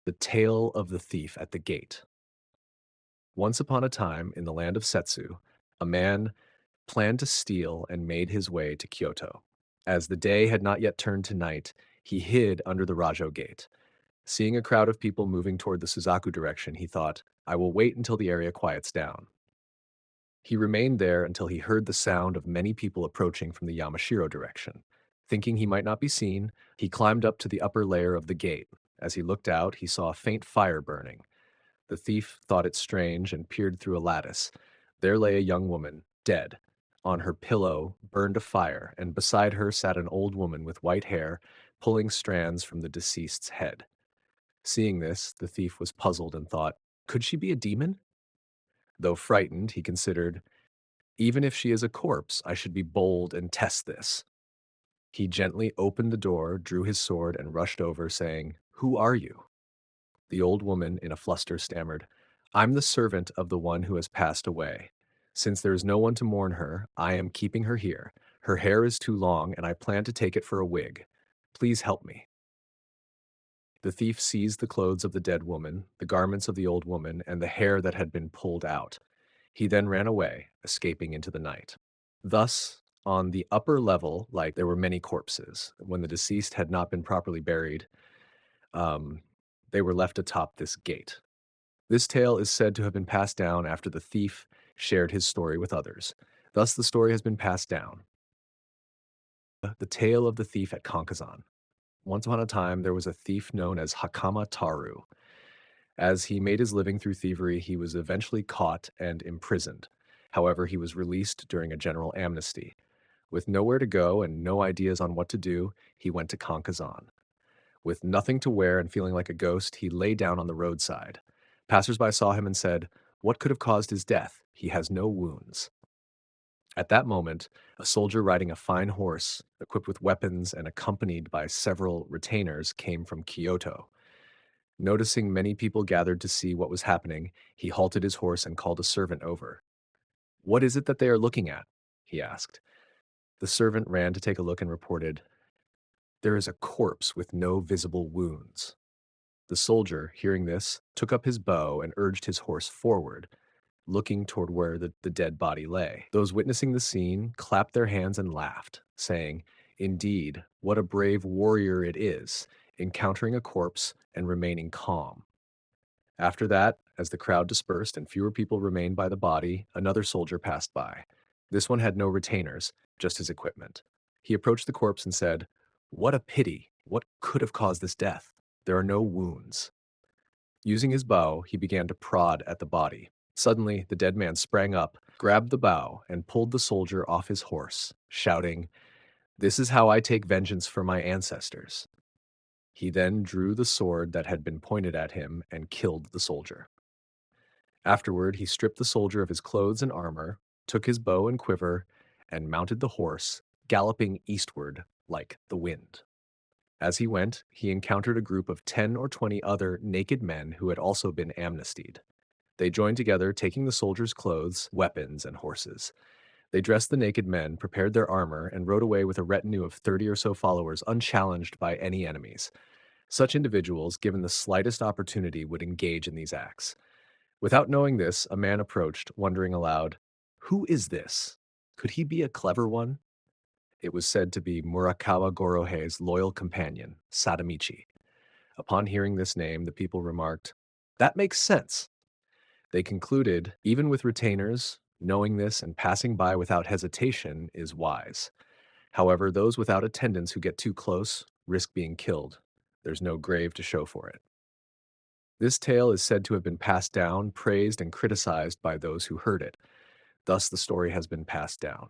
The Tale of the Thief at the Gate. Once upon a time, in the land of Setsu, a man planned to steal and made his way to Kyoto. As the day had not yet turned to night, he hid under the Rajo Gate. Seeing a crowd of people moving toward the Suzaku direction, he thought, I will wait until the area quiets down. He remained there until he heard the sound of many people approaching from the Yamashiro direction. Thinking he might not be seen, he climbed up to the upper layer of the gate. As he looked out, he saw a faint fire burning. The thief thought it strange and peered through a lattice. There lay a young woman, dead. On her pillow burned a fire, and beside her sat an old woman with white hair, pulling strands from the deceased's head. Seeing this, the thief was puzzled and thought, could she be a demon? Though frightened, he considered, even if she is a corpse, I should be bold and test this. He gently opened the door, drew his sword, and rushed over, saying, who are you? The old woman, in a fluster, stammered, I'm the servant of the one who has passed away. Since there is no one to mourn her, I am keeping her here. Her hair is too long, and I plan to take it for a wig. Please help me. The thief seized the clothes of the dead woman, the garments of the old woman, and the hair that had been pulled out. He then ran away, escaping into the night. Thus, on the upper level, like there were many corpses, when the deceased had not been properly buried, um, they were left atop this gate. This tale is said to have been passed down after the thief shared his story with others. Thus, the story has been passed down. The Tale of the Thief at Kankazan. Once upon a time, there was a thief known as Hakama Taru. As he made his living through thievery, he was eventually caught and imprisoned. However, he was released during a general amnesty. With nowhere to go and no ideas on what to do, he went to Kankazan. With nothing to wear and feeling like a ghost, he lay down on the roadside. Passersby saw him and said, what could have caused his death? He has no wounds. At that moment, a soldier riding a fine horse, equipped with weapons and accompanied by several retainers, came from Kyoto. Noticing many people gathered to see what was happening, he halted his horse and called a servant over. What is it that they are looking at? He asked. The servant ran to take a look and reported, there is a corpse with no visible wounds. The soldier, hearing this, took up his bow and urged his horse forward, looking toward where the dead body lay. Those witnessing the scene clapped their hands and laughed, saying, indeed, what a brave warrior it is, encountering a corpse and remaining calm. After that, as the crowd dispersed and fewer people remained by the body, another soldier passed by. This one had no retainers, just his equipment. He approached the corpse and said, what a pity! What could have caused this death? There are no wounds. Using his bow, he began to prod at the body. Suddenly, the dead man sprang up, grabbed the bow, and pulled the soldier off his horse, shouting, this is how I take vengeance for my ancestors. He then drew the sword that had been pointed at him and killed the soldier. Afterward, he stripped the soldier of his clothes and armor, took his bow and quiver, and mounted the horse, galloping eastward like the wind. As he went, he encountered a group of 10 or 20 other naked men who had also been amnestied. They joined together, taking the soldiers' clothes, weapons, and horses. They dressed the naked men, prepared their armor, and rode away with a retinue of 30 or so followers unchallenged by any enemies. Such individuals, given the slightest opportunity, would engage in these acts. Without knowing this, a man approached, wondering aloud, who is this? Could he be a clever one? It was said to be Murakawa Gorohei's loyal companion, Sadamichi. Upon hearing this name, the people remarked, that makes sense. They concluded, even with retainers, knowing this and passing by without hesitation is wise. However, those without attendants who get too close risk being killed. There's no grave to show for it. This tale is said to have been passed down, praised, and criticized by those who heard it. Thus, the story has been passed down.